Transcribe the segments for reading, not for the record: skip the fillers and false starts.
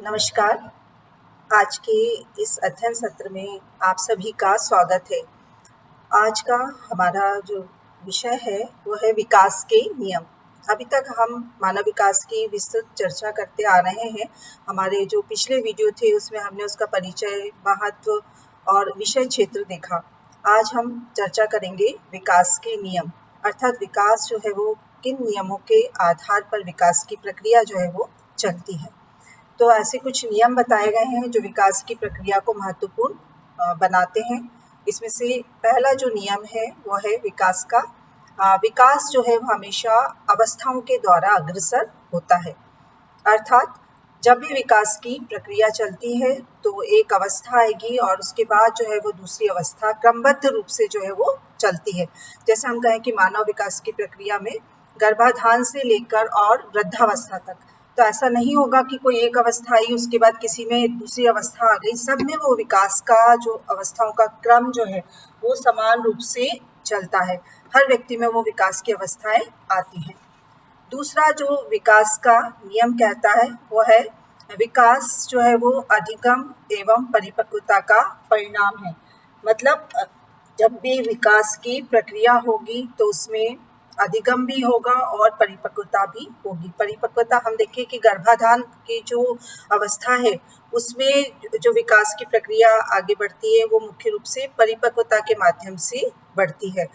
नमस्कार। आज के इस अध्ययन सत्र में आप सभी का स्वागत है। आज का हमारा जो विषय है वो है विकास के नियम। अभी तक हम मानव विकास की विस्तृत चर्चा करते आ रहे हैं। हमारे जो पिछले वीडियो थे उसमें हमने उसका परिचय, महत्व और विषय क्षेत्र देखा। आज हम चर्चा करेंगे विकास के नियम, अर्थात विकास जो है वो किन नियमों के आधार पर विकास की प्रक्रिया जो है वो चलती है। तो ऐसे कुछ नियम बताए गए हैं जो विकास की प्रक्रिया को महत्वपूर्ण बनाते हैं। इसमें से पहला जो नियम है वो है विकास का। विकास जो है वो हमेशा अवस्थाओं के द्वारा अग्रसर होता है, अर्थात जब भी विकास की प्रक्रिया चलती है तो एक अवस्था आएगी और उसके बाद जो है वो दूसरी अवस्था क्रमबद्ध रूप से जो है वो चलती है। जैसे हम कहें कि मानव विकास की प्रक्रिया में गर्भाधान से लेकर और वृद्धावस्था तक, तो ऐसा नहीं होगा कि कोई एक अवस्था आई उसके बाद किसी में दूसरी अवस्था आ गई। सब में वो विकास का जो अवस्थाओं का क्रम जो है वो समान रूप से चलता है। हर व्यक्ति में वो विकास की अवस्थाएं आती हैं। दूसरा जो विकास का नियम कहता है वो है विकास जो है वो अधिगम एवं परिपक्वता का परिणाम है। मतलब जब भी विकास की प्रक्रिया होगी तो उसमें अधिगम भी होगा और परिपक्वता भी होगी। परिपक्वता हम देखें कि गर्भाधान की जो अवस्था है उसमें जो विकास की प्रक्रिया आगे बढ़ती है वो मुख्य रूप से परिपक्वता के माध्यम से बढ़ती है।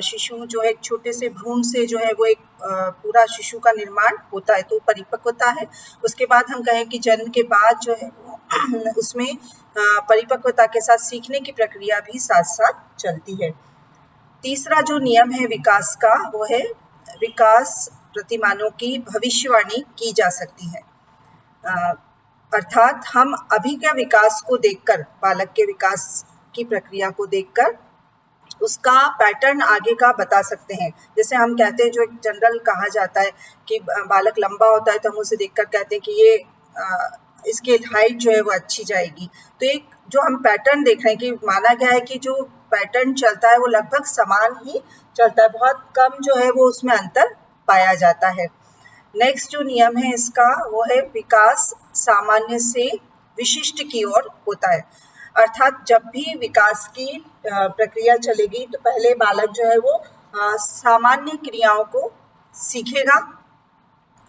शिशु जो है एक छोटे से भ्रूण से जो है वो एक पूरा शिशु का निर्माण होता है, तो परिपक्वता है। उसके बाद हम कहें कि जन्म के बाद जो है वो उसमें परिपक्वता के साथ सीखने की प्रक्रिया भी साथ साथ चलती है। तीसरा जो नियम है विकास का वो है विकास प्रतिमानों की भविष्यवाणी की जा सकती है। अर्थात हम अभी के विकास को देखकर, बालक के विकास की प्रक्रिया को देखकर उसका पैटर्न आगे का बता सकते हैं। जैसे हम कहते हैं, जो एक जनरल कहा जाता है कि बालक लंबा होता है तो हम उसे देखकर कहते हैं कि ये इसकी हाइट जो है वो अच्छी जाएगी। तो एक जो हम पैटर्न देख रहे हैं कि माना गया है कि जो पैटर्न चलता है वो लगभग समान ही चलता है, बहुत कम जो है वो उसमें अंतर पाया जाता है। नेक्स्ट जो नियम है इसका वो है विकास सामान्य से विशिष्ट की ओर होता है। अर्थात जब भी विकास की प्रक्रिया चलेगी तो पहले बालक जो है वो सामान्य क्रियाओं को सीखेगा,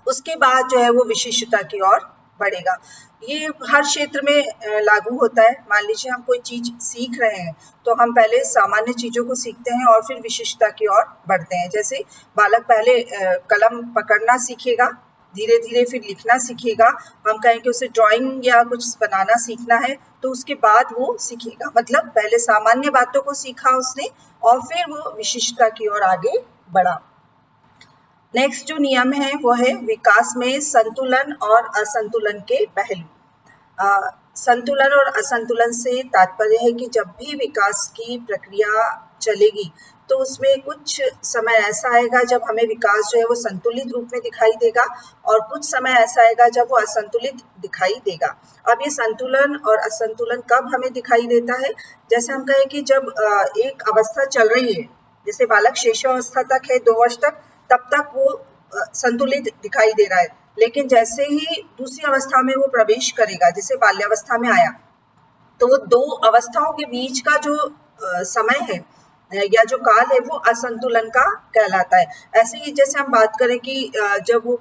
उसके बाद जो है वो विशिष्टता की ओर बढ़ेगा। ये हर क्षेत्र में लागू होता है। मान लीजिए हम कोई चीज सीख रहे हैं तो हम पहले सामान्य चीजों को सीखते हैं और फिर विशिष्टता की ओर बढ़ते हैं। जैसे बालक पहले कलम पकड़ना सीखेगा, धीरे धीरे फिर लिखना सीखेगा। हम कहें कि उसे ड्राइंग या कुछ बनाना सीखना है तो उसके बाद वो सीखेगा। मतलब पहले सामान्य बातों को सीखा उसने और फिर वो विशिष्टता की ओर आगे बढ़ा। नेक्स्ट जो नियम है वो है विकास में संतुलन और असंतुलन के पहलू। संतुलन और असंतुलन से तात्पर्य है कि जब भी विकास की प्रक्रिया चलेगी तो उसमें कुछ समय ऐसा आएगा जब हमें विकास जो है वो संतुलित रूप में दिखाई देगा और कुछ समय ऐसा आएगा जब वो असंतुलित दिखाई देगा। अब ये संतुलन और असंतुलन कब हमें दिखाई देता है? जैसे हम कहें कि जब एक अवस्था चल रही है, जैसे बालक शिशुअवस्था तक है 2 वर्ष तक, तब तक वो संतुलित दिखाई दे रहा है। लेकिन जैसे ही दूसरी अवस्था में वो प्रवेश करेगा, जैसे बाल्यावस्था में आया, तो वो 2 अवस्थाओं के बीच का जो समय है या जो काल है वो असंतुलन का कहलाता है। ऐसे ही जैसे हम बात करें कि जब वो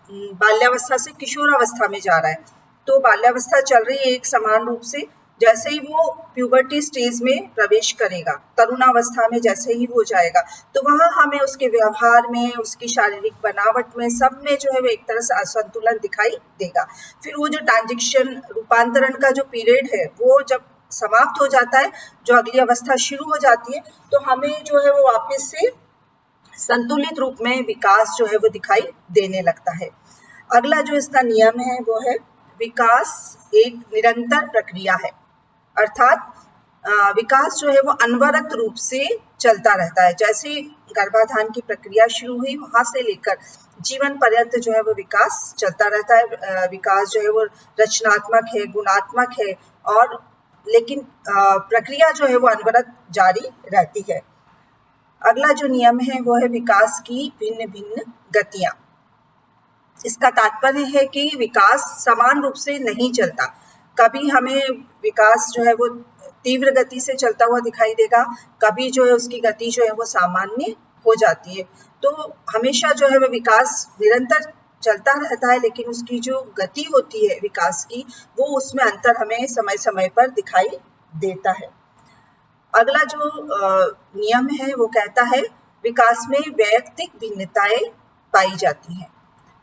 बाल्यावस्था से किशोरावस्था में जा रहा है तो बाल्यावस्था चल रही है एक समान रूप से। जैसे ही वो प्यूबर्टी स्टेज में प्रवेश करेगा, तरुणावस्था में जैसे ही वो जाएगा, तो वहाँ हमें उसके व्यवहार में, उसकी शारीरिक बनावट में, सब में जो है वो एक तरह से असंतुलन दिखाई देगा। फिर वो जो ट्रांजिशन, रूपांतरण का जो पीरियड है वो जब समाप्त हो जाता है, जो अगली अवस्था शुरू हो जाती है, तो हमें जो है वो वापस से संतुलित रूप में विकास जो है वो दिखाई देने लगता है। अगला जो इसका नियम है वो है विकास एक निरंतर प्रक्रिया है। अर्थात विकास जो है वो अनवरत रूप से चलता रहता है। जैसे गर्भाधान की प्रक्रिया शुरू हुई वहां से लेकर जीवन पर्यंत जो है वो विकास चलता रहता है। विकास जो है वो रचनात्मक है, गुणात्मक है, और लेकिन प्रक्रिया जो है वो अनवरत जारी रहती है। अगला जो नियम है वो है विकास की भिन्न भिन्न गतियां। इसका तात्पर्य है कि विकास समान रूप से नहीं चलता। कभी हमें विकास जो है वो तीव्र गति से चलता हुआ दिखाई देगा, कभी जो है उसकी गति जो है वो सामान्य हो जाती है। तो हमेशा जो है वो विकास निरंतर चलता रहता है, लेकिन उसकी जो गति होती है विकास की, वो उसमें अंतर हमें समय समय पर दिखाई देता है। अगला जो नियम है वो कहता है विकास में वैयक्तिक भिन्नताएं पाई जाती हैं।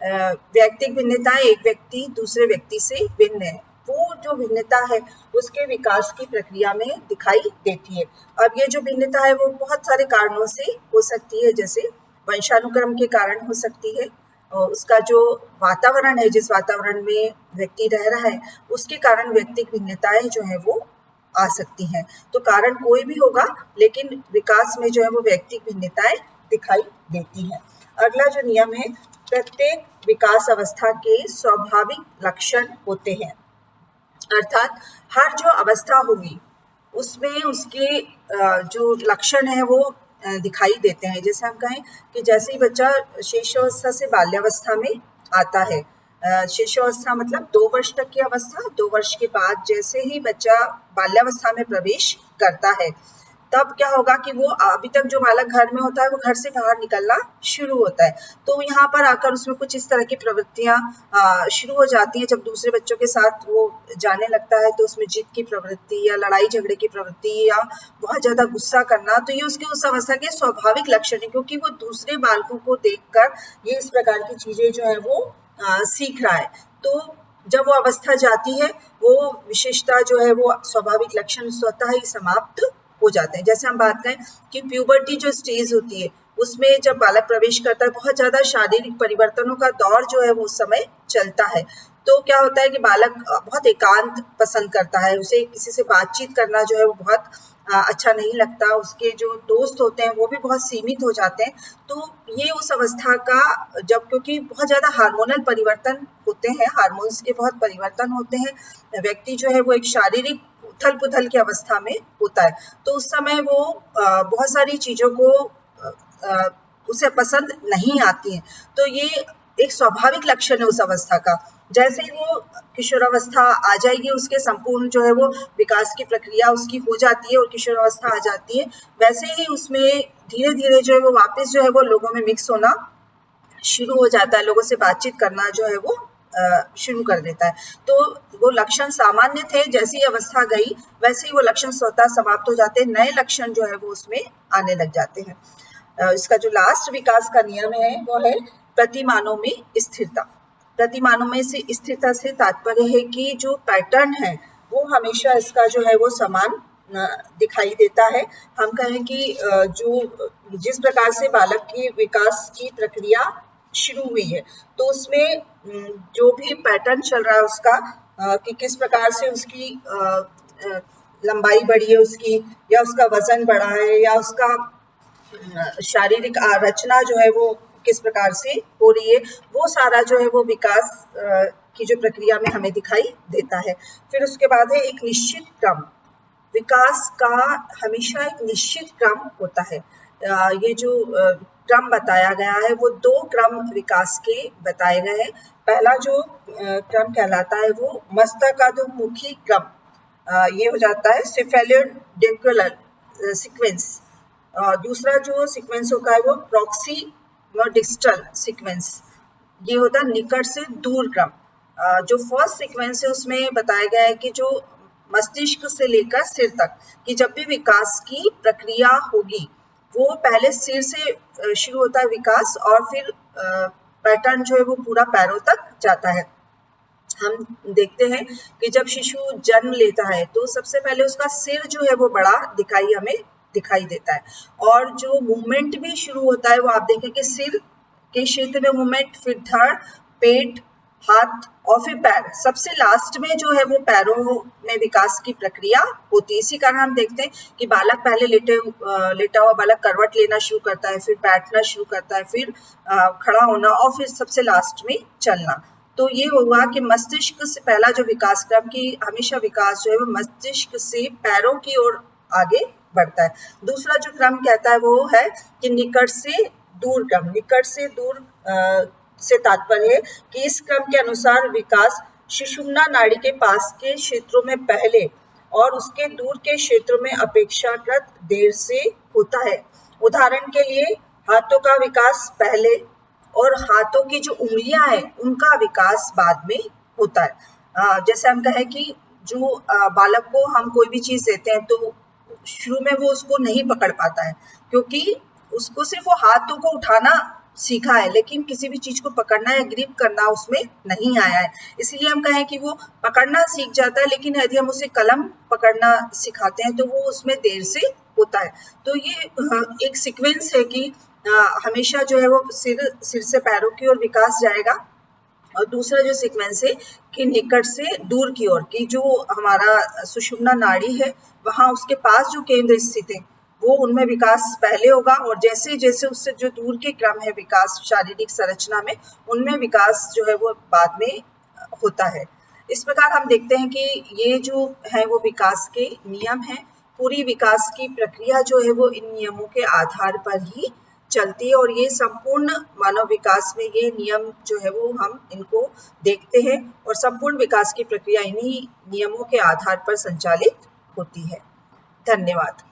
वैयक्तिक भिन्नताएं, एक व्यक्ति दूसरे व्यक्ति से भिन्न है, वो जो भिन्नता है उसके विकास की प्रक्रिया में दिखाई देती है। अब ये जो भिन्नता है वो बहुत सारे कारणों से हो सकती है, जैसे वंशानुक्रम के कारण हो सकती है, और उसका जो वातावरण है, जिस वातावरण में व्यक्ति रह रहा है, उसके कारण वैयक्तिक भिन्नताएं जो है वो आ सकती हैं। तो कारण कोई भी होगा, लेकिन विकास में जो है वो वैयक्तिक भिन्नताएं दिखाई देती हैं। अगला जो नियम है, प्रत्येक विकास अवस्था के स्वाभाविक लक्षण होते हैं, अर्थात हर जो अवस्था होगी उसमें उसके जो लक्षण है वो दिखाई देते हैं। जैसे हम कहें कि जैसे ही बच्चा शिशुअवस्था से बाल्यावस्था में आता है, शिशुअवस्था मतलब 2 वर्ष तक की अवस्था, 2 वर्ष के बाद जैसे ही बच्चा बाल्यावस्था में प्रवेश करता है, तब क्या होगा कि वो अभी तक जो बालक घर में होता है वो घर से बाहर निकलना शुरू होता है। तो यहाँ पर आकर उसमें कुछ इस तरह की प्रवृत्तियाँ शुरू हो जाती हैं। जब दूसरे बच्चों के साथ वो जाने लगता है तो उसमें जिद की प्रवृत्ति या लड़ाई झगड़े की प्रवृत्ति या बहुत ज़्यादा गुस्सा करना, तो ये उसके उस अवस्था के स्वाभाविक लक्षण है, क्योंकि वो दूसरे बालकों को देखकर ये इस प्रकार की चीज़ें जो है वो सीख रहा है। तो जब वो अवस्था जाती है, वो विशेषता जो है वो स्वाभाविक लक्षण स्वतः ही समाप्त हो जाते हैं। जैसे हम बात करें कि प्यूबर्टी जो स्टेज होती है, उसमें जब बालक प्रवेश करता है, बहुत ज़्यादा शारीरिक परिवर्तनों का दौर जो है वो उस समय चलता है। तो क्या होता है कि बालक बहुत एकांत पसंद करता है, उसे किसी से बातचीत करना जो है वो बहुत अच्छा नहीं लगता, उसके जो दोस्त होते हैं वो भी बहुत सीमित हो जाते हैं। तो ये उस अवस्था का, जब क्योंकि बहुत ज़्यादा हार्मोनल परिवर्तन होते हैं, हार्मोन्स के बहुत परिवर्तन होते हैं, व्यक्ति जो है वो एक शारीरिक उथल पुथल की अवस्था में होता है, तो उस समय वो बहुत सारी चीज़ों को उसे पसंद नहीं आती हैं। तो ये एक स्वाभाविक लक्षण है उस अवस्था का। जैसे ही वो किशोरावस्था आ जाएगी, उसके संपूर्ण जो है वो विकास की प्रक्रिया उसकी हो जाती है और किशोरावस्था आ जाती है, वैसे ही उसमें धीरे धीरे जो है वो वापस जो है वो लोगों में मिक्स होना शुरू हो जाता है, लोगों से बातचीत करना जो है वो शुरू कर देता है। तो वो लक्षण सामान्य थे, जैसी अवस्था गई वैसे ही वो लक्षण स्वतः समाप्त हो जाते हैं, नए लक्षण जो है वो उसमें आने लग जाते हैं। इसका जो लास्ट विकास का नियम है वो है प्रतिमानों में स्थिरता। प्रतिमानों में से स्थिरता से तात्पर्य है कि जो पैटर्न है वो हमेशा इसका जो है वो समान दिखाई देता है। हम कहें कि जो जिस प्रकार से बालक की विकास की प्रक्रिया शुरू हुई है, तो उसमें जो भी पैटर्न चल रहा है उसका, कि किस प्रकार से उसकी लंबाई बढ़ी है उसकी, या उसका वजन बढ़ा है, या उसका शारीरिक रचना जो है वो किस प्रकार से हो रही है, वो सारा जो है वो विकास की जो प्रक्रिया में हमें दिखाई देता है। फिर उसके बाद है एक निश्चित क्रम। विकास का हमेशा एक निश्चित क्रम होता है। ये जो क्रम बताया गया है वो 2 क्रम विकास के बताए गए हैं। पहला जो क्रम कहलाता है वो मस्तकाधोमुखी क्रम, ये हो जाता है सेफेलोडिस्टल सीक्वेंस। दूसरा जो सीक्वेंस होता है वो प्रॉक्सिमोडिस्टल सीक्वेंस, ये होता है निकट से दूर क्रम। जो फर्स्ट सीक्वेंस है उसमें बताया गया है कि जो मस्तिष्क से लेकर सिर तक कि जब भी विकास की प्रक्रिया होगी, वो पहले सिर से शुरू होता है विकास, और फिर पैटर्न जो है वो पूरा पैरों तक जाता है। हम देखते हैं कि जब शिशु जन्म लेता है तो सबसे पहले उसका सिर जो है वो बड़ा हमें दिखाई देता है, और जो मूवमेंट भी शुरू होता है वो आप देखें कि सिर के क्षेत्र में मूवमेंट, फिर धड़, पेट, हाथ और फिर पैर, सबसे लास्ट में जो है वो पैरों में विकास की प्रक्रिया होती है। इसी कारण हम देखते हैं कि बालक पहले लेटा हुआ बालक करवट लेना शुरू करता है, फिर बैठना शुरू करता है, फिर खड़ा होना, और फिर सबसे लास्ट में चलना। तो ये हुआ कि मस्तिष्क से पहला जो विकास क्रम की हमेशा विकास जो है वो मस्तिष्क से पैरों की ओर आगे बढ़ता है। दूसरा जो क्रम कहता है वो है कि निकट से दूर क्रम। निकट से दूर से तात्पर्य है कि इस क्रम के अनुसार विकास सुषुम्ना नाड़ी के पास के क्षेत्रों में पहले और उसके दूर के क्षेत्रों में अपेक्षाकृत देर से होता है। उदाहरण के लिए हाथों का विकास पहले और हाथों की जो उंगलियां हैं उनका विकास बाद में होता है। जैसे हम कहें कि जो बालक को हम कोई भी चीज देते हैं तो शुरू में वो उसको नहीं पकड़ पाता है, क्योंकि उसको सिर्फ वो हाथों को उठाना सीखा है, लेकिन किसी भी चीज को पकड़ना या ग्रिप करना उसमें नहीं आया है। इसलिए हम कहें कि वो पकड़ना सीख जाता है, लेकिन यदि हम उसे कलम पकड़ना सिखाते हैं तो वो उसमें देर से होता है। तो ये एक सीक्वेंस है कि हमेशा जो है वो सिर से पैरों की ओर विकास जाएगा, और दूसरा जो सीक्वेंस है कि निकट से दूर की ओर की जो हमारा सुषुम्ना नाड़ी है वहाँ उसके पास जो केंद्र स्थित है वो उनमें विकास पहले होगा, और जैसे जैसे उससे जो दूर के क्रम है विकास शारीरिक संरचना में उनमें विकास जो है वो बाद में होता है। इस प्रकार हम देखते हैं कि ये जो है वो विकास के नियम हैं। पूरी विकास की प्रक्रिया जो है वो इन नियमों के आधार पर ही चलती है, और ये संपूर्ण मानव विकास में ये नियम जो है वो हम इनको देखते हैं, और संपूर्ण विकास की प्रक्रिया इन्हीं नियमों के आधार पर संचालित होती है। धन्यवाद।